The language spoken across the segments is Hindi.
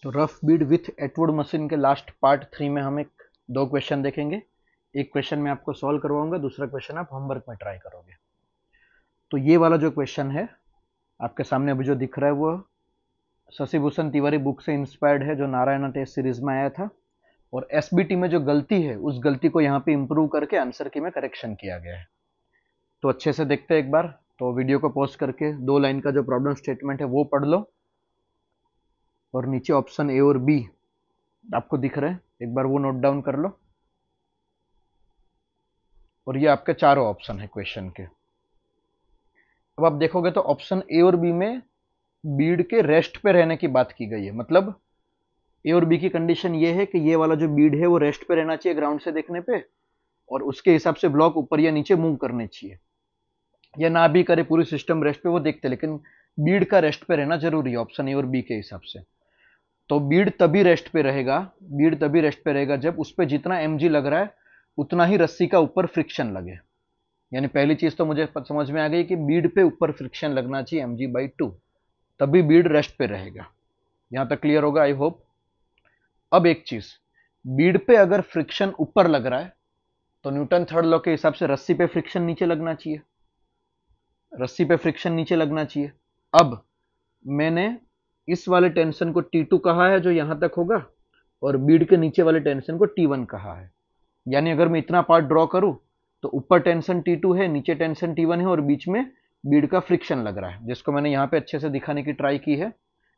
तो rough Beed with Atwood machine के लास्ट पार्ट 3 में हम एक दो क्वेश्चन देखेंगे। एक क्वेश्चन मैं आपको सॉल्व करवाऊंगा, दूसरा क्वेश्चन आप होमवर्क में ट्राई करोगे। तो ये वाला जो क्वेश्चन है आपके सामने अभी जो दिख रहा है वो शशिभूषण तिवारी बुक से इंस्पायर्ड है, जो नारायण टेस्ट सीरीज में आया था। और एसबीटी में जो गलती है उस गलती को यहाँ पे इंप्रूव करके आंसर की में करेक्शन किया गया है। तो अच्छे से देखते हैं एक बार। तो वीडियो को पॉज करके 2 लाइन का जो प्रॉब्लम स्टेटमेंट है वो पढ़ लो, और नीचे ऑप्शन ए और बी आपको दिख रहे हैं, एक बार वो नोट डाउन कर लो। और ये आपके चारों ऑप्शन है क्वेश्चन के। अब आप देखोगे तो ऑप्शन ए और बी में बीड के रेस्ट पे रहने की बात की गई है। मतलब ए और बी की कंडीशन ये है कि ये वाला जो बीड है वो रेस्ट पे रहना चाहिए ग्राउंड से देखने पे, और उसके हिसाब से ब्लॉक ऊपर या नीचे मूव करने चाहिए, या ना भी करे पूरी सिस्टम रेस्ट पे वो देखते, लेकिन बीड का रेस्ट पे रहना जरूरी है ऑप्शन ए और बी के हिसाब से। तो बीड तभी रेस्ट पे रहेगा, बीड तभी रेस्ट पे रहेगा जब उस पर जितना mg लग रहा है उतना ही रस्सी का ऊपर फ्रिक्शन लगे। यानी पहली चीज तो मुझे समझ में आ गई कि बीड पे ऊपर फ्रिक्शन लगना चाहिए mg/2, तभी बीड रेस्ट पे रहेगा। यहां तक क्लियर होगा आई होप। अब एक चीज, बीड पे अगर फ्रिक्शन ऊपर लग रहा है तो न्यूटन थर्ड लॉ के हिसाब से रस्सी पे फ्रिक्शन नीचे लगना चाहिए, रस्सी पे फ्रिक्शन नीचे लगना चाहिए। अब मैंने इस वाले टेंशन को T2 कहा है जो यहां तक होगा, और बीड के नीचे वाले टेंशन को T1 कहा है। यानी अगर मैं इतना पार्ट ड्रॉ करूं तो ऊपर टेंशन T2 है, नीचे टेंशन T1 है, और बीच में बीड का फ्रिक्शन लग रहा है, जिसको मैंने यहां पे अच्छे से दिखाने की ट्राई की है।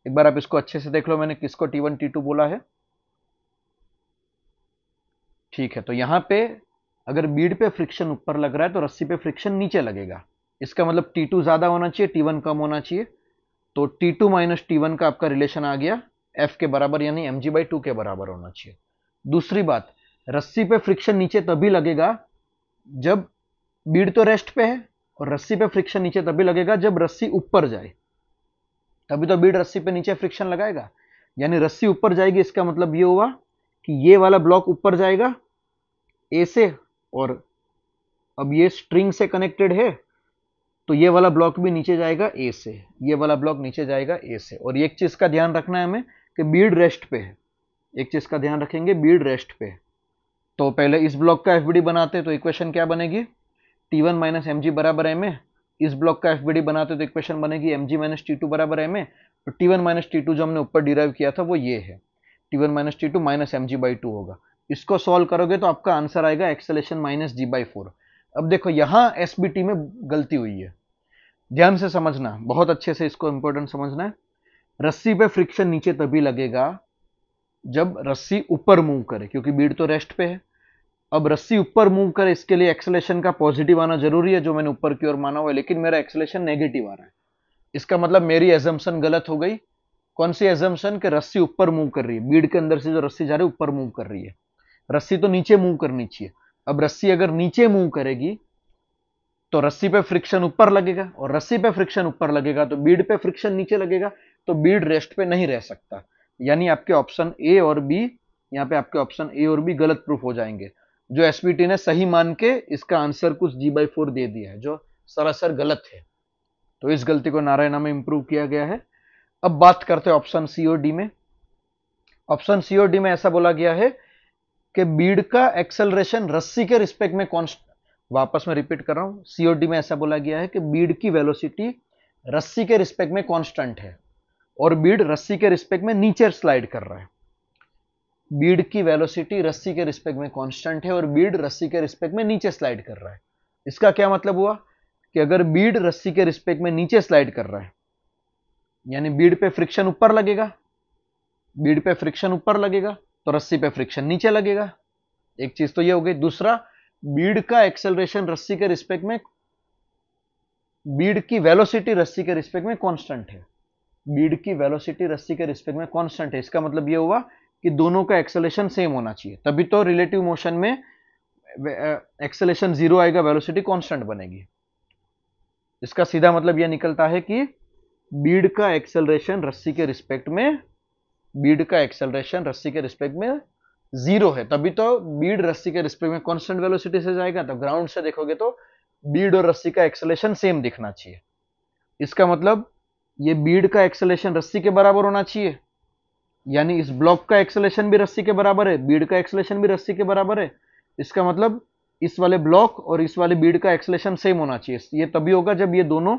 एक बार आप इसको अच्छे से देख लो, मैंने किसको T1 T2 बोला है। ठीक है, तो यहां पे अगर बीड पे फ्रिक्शन ऊपर लग रहा है तो रस्सी पे फ्रिक्शन नीचे लगेगा। इसका मतलब T2 ज्यादा होना चाहिए, T1 कम होना चाहिए। तो T2 माइनस T1 का आपका रिलेशन आ गया F के बराबर, यानी mg/2 के बराबर होना चाहिए। दूसरी बात, रस्सी पे फ्रिक्शन नीचे तभी लगेगा जब बीड तो रेस्ट पे है, और रस्सी पे फ्रिक्शन नीचे तभी लगेगा जब रस्सी ऊपर जाए, तभी तो बीड रस्सी पे नीचे फ्रिक्शन लगाएगा। यानी रस्सी ऊपर जाएगी, इसका मतलब ये हुआ कि ये वाला ब्लॉक ऊपर जाएगा ए से, और अब ये स्ट्रिंग से कनेक्टेड है तो ये वाला ब्लॉक भी नीचे जाएगा ए से, ये वाला ब्लॉक नीचे जाएगा ए से। और एक चीज का ध्यान रखना है हमें कि बीड रेस्ट पे है, एक चीज का ध्यान रखेंगे, बीड रेस्ट पे है। तो पहले इस ब्लॉक का एफबीडी बनाते तो इक्वेशन क्या बनेगी, T1 माइनस एम जी बराबर एम ए। इस ब्लॉक का एफबीडी बनाते तो इक्वेशन बनेगी mg माइनस T2 बराबर एम ए। तो T1 माइनस T2 जो हमने ऊपर डिराइव किया था वो ये है, T1 minus T2 minus mg/2 होगा। इसको सॉल्व करोगे तो आपका आंसर आएगा एक्सेलेरेशन माइनस g/4। अब देखो यहां एसबीटी में गलती हुई है, ध्यान से समझना, बहुत अच्छे से इसको इंपॉर्टेंट समझना है। रस्सी पे फ्रिक्शन नीचे तभी लगेगा जब रस्सी ऊपर मूव करे, क्योंकि बीड तो रेस्ट पे है। अब रस्सी ऊपर मूव करे, इसके लिए एक्सेलेरेशन का पॉजिटिव आना जरूरी है, जो मैंने ऊपर की ओर माना हुआ है, लेकिन मेरा एक्सेलेरेशन नेगेटिव आ रहा है। इसका मतलब मेरी एजम्पशन गलत हो गई। कौन सी एजम्पशन, कि रस्सी ऊपर मूव कर रही है, बीड के अंदर से जो रस्सी जा रही है ऊपर मूव कर रही है, रस्सी तो नीचे मूव करनी चाहिए। अब रस्सी अगर नीचे मूव करेगी तो रस्सी पे फ्रिक्शन ऊपर लगेगा, और रस्सी पे फ्रिक्शन ऊपर लगेगा तो बीड पे फ्रिक्शन नीचे लगेगा, तो बीड रेस्ट पे नहीं रह सकता। यानी आपके ऑप्शन ए और बी, यहाँ पे आपके ऑप्शन ए और बी गलत प्रूफ हो जाएंगे। जो एसपीटी ने सही मान के इसका आंसर कुछ g/4 दे दिया है, जो सरासर गलत है। तो इस गलती को नारायणा में इंप्रूव किया गया है। अब बात करते हैं ऑप्शन सी और डी में। ऑप्शन सी और डी में ऐसा बोला गया है कि बीड का एक्सेलरेशन रस्सी के रिस्पेक्ट में कॉन्स्ट, वापस मैं रिपीट कर रहा हूं, सीओडी में ऐसा बोला गया है कि बीड की वेलोसिटी रस्सी के रिस्पेक्ट में कांस्टेंट है, और बीड रस्सी के रिस्पेक्ट में नीचे स्लाइड कर रहा है। बीड की वेलोसिटी रस्सी के रिस्पेक्ट में कांस्टेंट है और बीड रस्सी के रिस्पेक्ट में नीचे स्लाइड कर रहा है। इसका क्या मतलब हुआ कि अगर बीड रस्सी के रिस्पेक्ट में नीचे स्लाइड कर रहा है, यानी बीड पे फ्रिक्शन ऊपर लगेगा, बीड पे फ्रिक्शन ऊपर लगेगा तो रस्सी पे फ्रिक्शन नीचे लगेगा। एक चीज तो ये हो गई। दूसरा, बीड का एक्सेलरेशन रस्सी के रिस्पेक्ट में, बीड की वेलोसिटी रस्सी के रिस्पेक्ट में कांस्टेंट है, बीड की वेलोसिटी रस्सी के रिस्पेक्ट में कांस्टेंट है। इसका मतलब ये हुआ कि दोनों का एक्सेलरेशन सेम होना चाहिए, तभी तो रिलेटिव मोशन में एक्सेलरेशन जीरो आएगा, वेलोसिटी कांस्टेंट बनेगी। इसका सीधा मतलब यह निकलता है कि बीड का एक्सेलरेशन रस्सी के रिस्पेक्ट में, बीड का एक्सेलरेशन रस्सी के रिस्पेक्ट में जीरो है, तभी तो बीड रस्सी के रिस्पेक्ट में कांस्टेंट वेलोसिटी से जाएगा। तो ग्राउंड से देखोगे तो बीड और रस्सी का एक्सेलरेशन सेम दिखना चाहिए। इसका मतलब ये बीड का एक्सेलरेशन रस्सी के बराबर होना चाहिए, यानी इस ब्लॉक का एक्सेलेरेशन भी रस्सी के बराबर है, बीड का एक्सेलेरेशन भी रस्सी के बराबर है। इसका मतलब इस वाले ब्लॉक और इस वाले बीड का एक्सेलेरेशन सेम होना चाहिए। ये तभी होगा जब ये दोनों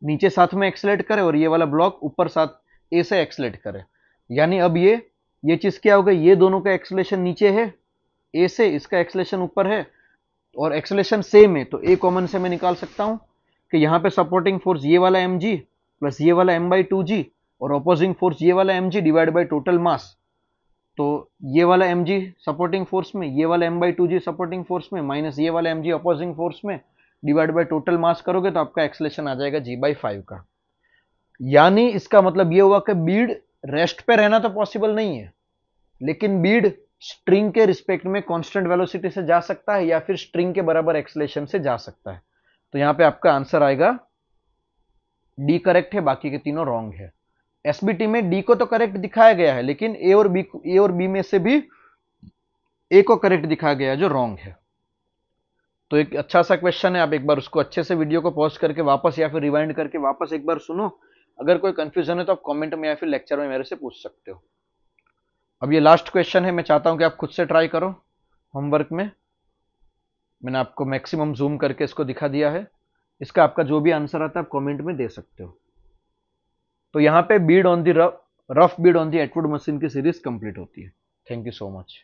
नीचे साथ में एक्सेलेरेट करे और ये वाला ब्लॉक ऊपर साथ ए से एक्सेलेरेट करे। यानी अब ये चीज क्या होगा, ये दोनों का एक्सेलेरेशन नीचे है ए से, इसका एक्सेलेरेशन ऊपर है और एक्सेलेरेशन सेम है, तो ए कॉमन से मैं निकाल सकता हूं कि यहां पे सपोर्टिंग फोर्स ये वाला mg प्लस ये वाला m/2g और अपोजिंग फोर्स ये वाला mg divide by total mass. तो ये वाला mg सपोर्टिंग फोर्स में, ये वाला m/2g सपोर्टिंग फोर्स में, माइनस ये वाला mg अपोजिंग फोर्स में, डिवाइड बाय टोटल मास करोगे तो आपका एक्सेलेरेशन आ जाएगा g/5 का। यानी इसका मतलब ये हुआ कि बीड रेस्ट पे रहना तो पॉसिबल नहीं है, लेकिन बीड स्ट्रिंग के रिस्पेक्ट में कांस्टेंट वेलोसिटी से जा सकता है या फिर स्ट्रिंग के बराबर एक्सेलेरेशन से जा सकता है। तो यहां पे आपका आंसर आएगा डी करेक्ट है, बाकी के तीनों रॉन्ग है। एसबीटी में डी को तो करेक्ट दिखाया गया है, लेकिन ए और बी में से भी ए को करेक्ट दिखाया गया है जो रॉन्ग है। तो एक अच्छा सा क्वेश्चन है, आप एक बार उसको अच्छे से वीडियो को पॉज करके वापस या फिर रिवाइंड करके वापस एक बार सुनो। अगर कोई कंफ्यूजन है तो आप कमेंट में या फिर लेक्चर में मेरे से पूछ सकते हो। अब ये लास्ट क्वेश्चन है, मैं चाहता हूं कि आप खुद से ट्राई करो होमवर्क में। मैंने आपको मैक्सिमम जूम करके इसको दिखा दिया है। इसका आपका जो भी आंसर आता है आप कमेंट में दे सकते हो। तो यहां पे Beed on the rough Beed on the Atwood machine की सीरीज कंप्लीट होती है। Thank you so much.